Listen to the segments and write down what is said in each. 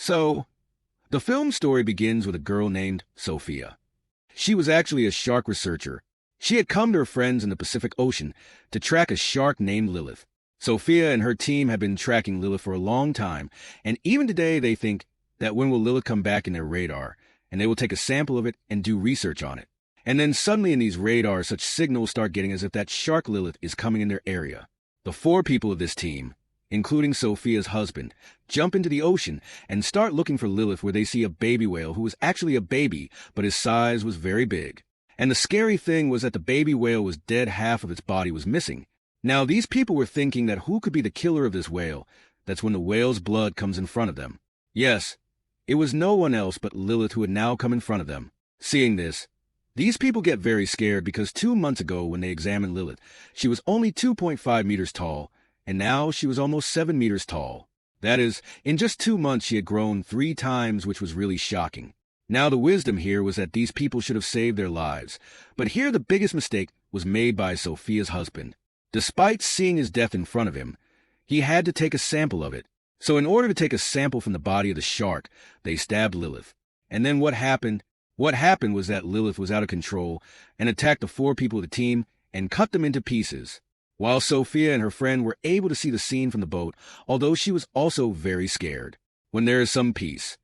So, the film story begins with a girl named Sophia. She was actually a shark researcher. She had come to her friends in the Pacific Ocean to track a shark named Lilith. Sophia and her team had been tracking Lilith for a long time, and even today they think that when will Lilith come back in their radar, and they will take a sample of it and do research on it. And then suddenly in these radars, such signals start getting as if that shark Lilith is coming in their area. The 4 people of this team, including Sophia's husband, jump into the ocean and start looking for Lilith, where they see a baby whale who was actually a baby, but his size was very big. And the scary thing was that the baby whale was dead, half of its body was missing. Now these people were thinking that who could be the killer of this whale? That's when the whale's blood comes in front of them. Yes, it was no one else but Lilith who had now come in front of them. Seeing this, these people get very scared because 2 months ago when they examined Lilith, she was only 2.5 meters tall, and now she was almost 7 meters tall. That is, in just 2 months she had grown 3 times, which was really shocking. Now the wisdom here was that these people should have saved their lives, but here the biggest mistake was made by Sophia's husband. Despite seeing his death in front of him, he had to take a sample of it. So in order to take a sample from the body of the shark, they stabbed Lilith. And then what happened? What happened was that Lilith was out of control and attacked the 4 people of the team and cut them into pieces. While Sophia and her friend were able to see the scene from the boat, although she was also very scared. When there is some peace,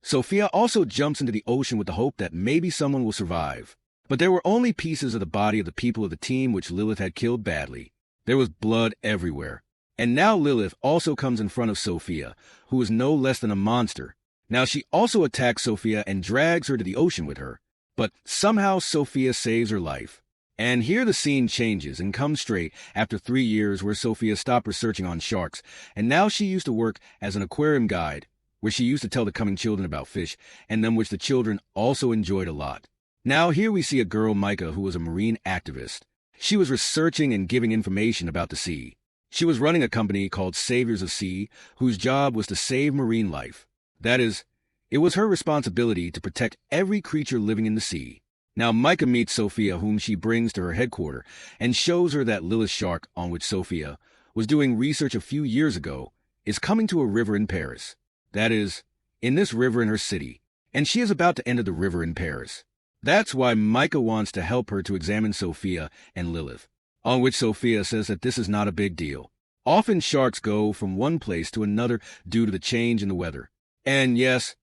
Sophia also jumps into the ocean with the hope that maybe someone will survive. But there were only pieces of the body of the people of the team which Lilith had killed badly. There was blood everywhere. And now Lilith also comes in front of Sophia, who is no less than a monster. Now she also attacks Sophia and drags her to the ocean with her. But somehow Sophia saves her life. And here the scene changes and comes straight after 3 years where Sophia stopped researching on sharks, and now she used to work as an aquarium guide, where she used to tell the coming children about fish, and them which the children also enjoyed a lot. Now here we see a girl, Micah, who was a marine activist. She was researching and giving information about the sea. She was running a company called Saviors of Sea, whose job was to save marine life. That is, it was her responsibility to protect every creature living in the sea. Now Micah meets Sophia, whom she brings to her headquarters, and shows her that Lilith's shark, on which Sophia was doing research a few years ago, is coming to a river in Paris. That is, in this river in her city, and she is about to enter the river in Paris. That's why Micah wants to help her to examine Sophia and Lilith, on which Sophia says that this is not a big deal. Often sharks go from one place to another due to the change in the weather. And yes,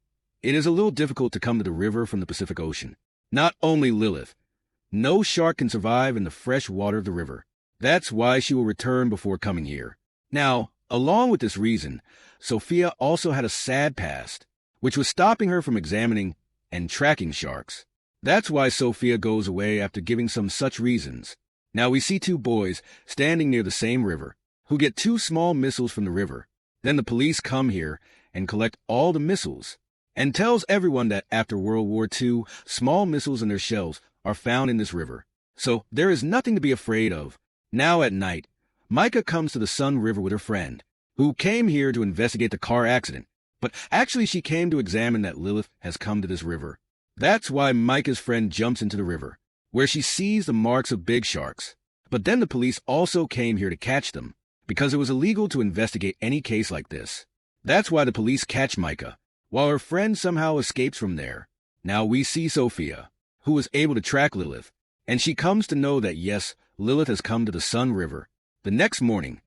it is a little difficult to come to the river from the Pacific Ocean. Not only Lilith, no shark can survive in the fresh water of the river. That's why she will return before coming here. Now, along with this reason, Sophia also had a sad past, which was stopping her from examining and tracking sharks. That's why Sophia goes away after giving some such reasons. Now we see 2 boys standing near the same river, who get 2 small missiles from the river. Then the police come here and collect all the missiles, and tells everyone that after World War II, small missiles and their shells are found in this river. So there is nothing to be afraid of. Now at night, Micah comes to the Sun River with her friend, who came here to investigate the car accident. But actually she came to examine that Lilith has come to this river. That's why Micah's friend jumps into the river, where she sees the marks of big sharks. But then the police also came here to catch them, because it was illegal to investigate any case like this. That's why the police catch Micah, while her friend somehow escapes from there. Now we see Sophia, who is able to track Lilith, and she comes to know that yes, Lilith has come to the Sun River. The next morning,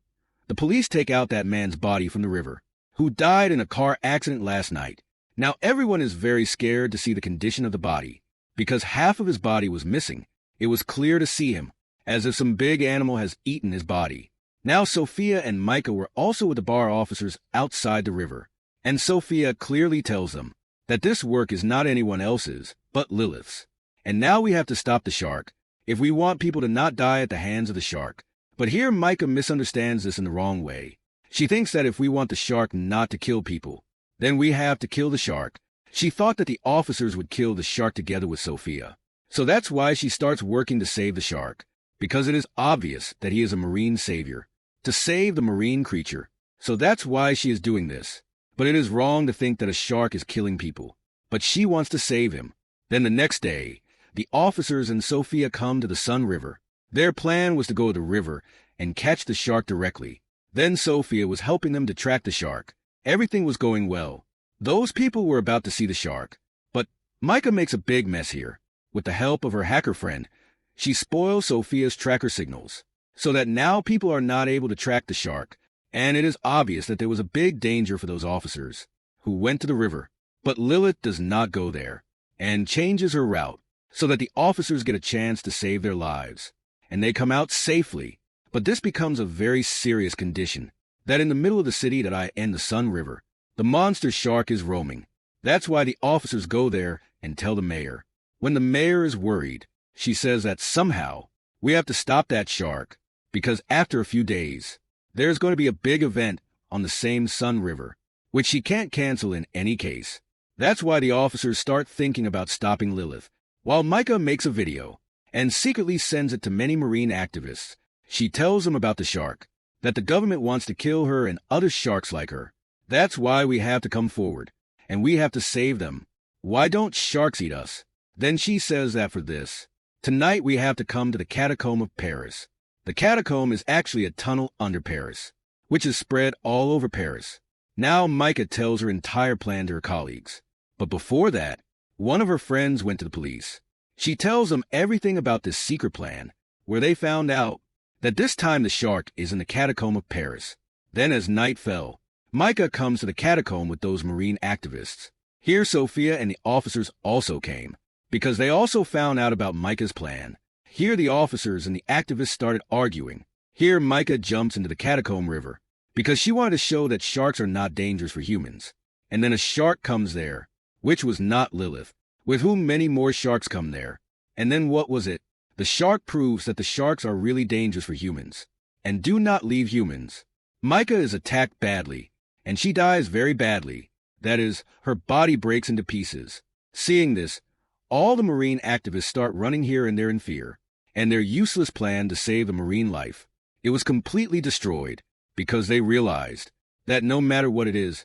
the police take out that man's body from the river, who died in a car accident last night. Now everyone is very scared to see the condition of the body, because half of his body was missing. It was clear to see him, as if some big animal has eaten his body. Now Sophia and Micah were also with the bar officers outside the river, and Sophia clearly tells them that this work is not anyone else's, but Lilith's. And now we have to stop the shark, if we want people to not die at the hands of the shark. But here Micah misunderstands this in the wrong way. She thinks that if we want the shark not to kill people, then we have to kill the shark. She thought that the officers would kill the shark together with Sophia. So that's why she starts working to save the shark, because it is obvious that he is a marine savior, to save the marine creature. So that's why she is doing this. But it is wrong to think that a shark is killing people. But she wants to save him. Then the next day, the officers and Sophia come to the Sun River. Their plan was to go to the river and catch the shark directly. Then Sophia was helping them to track the shark. Everything was going well. Those people were about to see the shark, but Micah makes a big mess here. With the help of her hacker friend, she spoils Sophia's tracker signals, so that now people are not able to track the shark, and it is obvious that there was a big danger for those officers, who went to the river. But Lilith does not go there, and changes her route, so that the officers get a chance to save their lives, and they come out safely. But this becomes a very serious condition, that in the middle of the city that I end the Sun River, the monster shark is roaming. That's why the officers go there and tell the mayor. When the mayor is worried, she says that somehow we have to stop that shark, because after a few days, there's going to be a big event on the same Sun River, which she can't cancel in any case. That's why the officers start thinking about stopping Lilith, while Micah makes a video and secretly sends it to many marine activists. She tells them about the shark, that the government wants to kill her and other sharks like her. That's why we have to come forward, and we have to save them. Why don't sharks eat us? Then she says that for this, tonight we have to come to the catacomb of Paris. The catacomb is actually a tunnel under Paris, which is spread all over Paris. Now Micah tells her entire plan to her colleagues. But before that, one of her friends went to the police. She tells them everything about this secret plan, where they found out that this time the shark is in the catacomb of Paris. Then as night fell, Micah comes to the catacomb with those marine activists. Here Sophia and the officers also came, because they also found out about Micah's plan. Here the officers and the activists started arguing. Here Micah jumps into the catacomb river, because she wanted to show that sharks are not dangerous for humans. And then a shark comes there, which was not Lilith, with whom many more sharks come there. And then what was it? The shark proves that the sharks are really dangerous for humans, and do not leave humans. Micah is attacked badly, and she dies very badly. That is, her body breaks into pieces. Seeing this, all the marine activists start running here and there in fear, and their useless plan to save the marine life, it was completely destroyed, because they realized that no matter what it is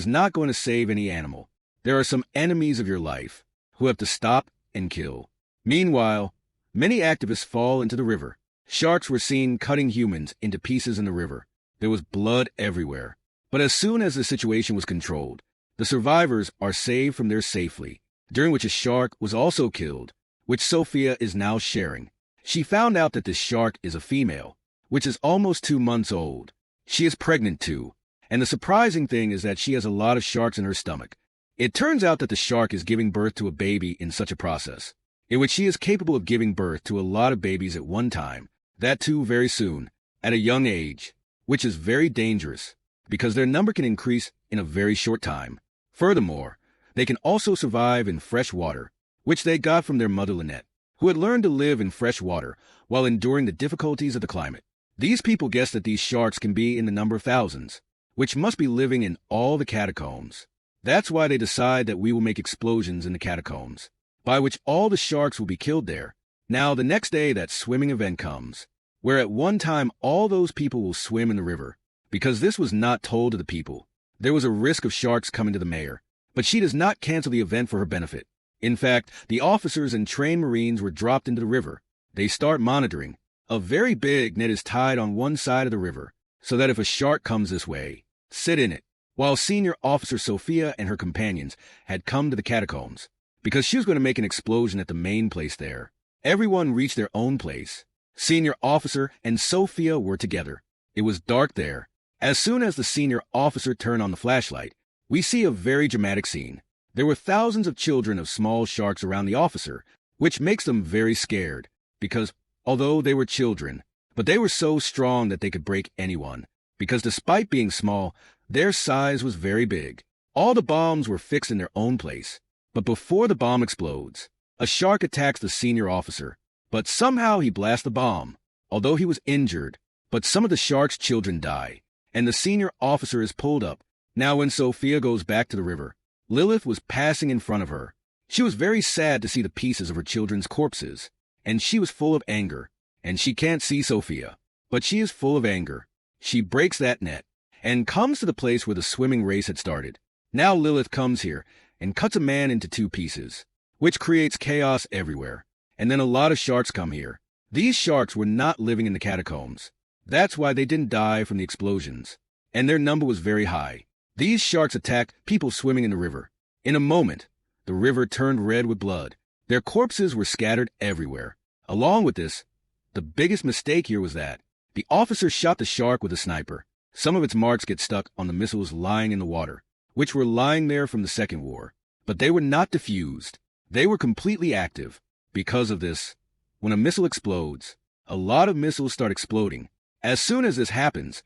not going to save any animal. There are some enemies of your life who have to stop and kill. Meanwhile, many activists fall into the river. Sharks were seen cutting humans into pieces in the river. There was blood everywhere. But as soon as the situation was controlled, the survivors are saved from there safely, during which a shark was also killed, which Sophia is now sharing. She found out that this shark is a female, which is almost 2 months old. She is pregnant too, and the surprising thing is that she has a lot of sharks in her stomach. It turns out that the shark is giving birth to a baby in such a process, in which she is capable of giving birth to a lot of babies at one time, that too very soon, at a young age, which is very dangerous, because their number can increase in a very short time. Furthermore, they can also survive in fresh water, which they got from their mother Lynette, who had learned to live in fresh water while enduring the difficulties of the climate. These people guess that these sharks can be in the number of thousands, which must be living in all the catacombs. That's why they decide that we will make explosions in the catacombs, by which all the sharks will be killed there. Now the next day that swimming event comes, where at one time all those people will swim in the river. Because this was not told to the people, there was a risk of sharks coming to the mayor, but she does not cancel the event for her benefit. In fact, the officers and trained Marines were dropped into the river. They start monitoring. A very big net is tied on one side of the river, so that if a shark comes this way, sit in it. While Senior Officer Sophia and her companions had come to the catacombs, because she was going to make an explosion at the main place there. Everyone reached their own place. Senior Officer and Sophia were together. It was dark there. As soon as the senior officer turned on the flashlight, we see a very dramatic scene. There were thousands of children of small sharks around the officer, which makes them very scared, because although they were children, but they were so strong that they could break anyone, because despite being small, their size was very big. All the bombs were fixed in their own place, but before the bomb explodes, a shark attacks the senior officer, but somehow he blasts the bomb, although he was injured, but some of the shark's children die. And the senior officer is pulled up. Now when Sophia goes back to the river, Lilith was passing in front of her. She was very sad to see the pieces of her children's corpses, and she was full of anger, and she can't see Sophia, but she is full of anger. She breaks that net, and comes to the place where the swimming race had started. Now Lilith comes here, and cuts a man into 2 pieces, which creates chaos everywhere. And then a lot of sharks come here. These sharks were not living in the catacombs. That's why they didn't die from the explosions, and their number was very high. These sharks attacked people swimming in the river. In a moment, the river turned red with blood. Their corpses were scattered everywhere. Along with this, the biggest mistake here was that the officer shot the shark with a sniper. Some of its marks get stuck on the missiles lying in the water, which were lying there from the Second War. But they were not diffused. They were completely active. Because of this, when a missile explodes, a lot of missiles start exploding. As soon as this happens,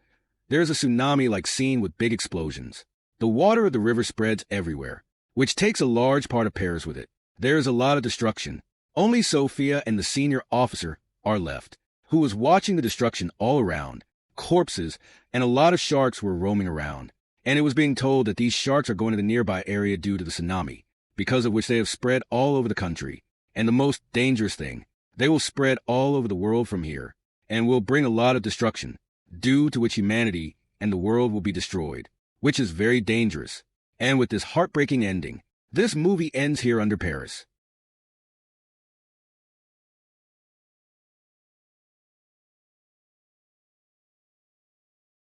there is a tsunami like seen with big explosions. The water of the river spreads everywhere, which takes a large part of Paris with it. There is a lot of destruction. Only Sophia and the senior officer are left, who was watching the destruction all around. Corpses and a lot of sharks were roaming around, and it was being told that these sharks are going to the nearby area due to the tsunami, because of which they have spread all over the country. And the most dangerous thing, they will spread all over the world from here, and will bring a lot of destruction, due to which humanity and the world will be destroyed, which is very dangerous. And with this heartbreaking ending, this movie ends here under Paris.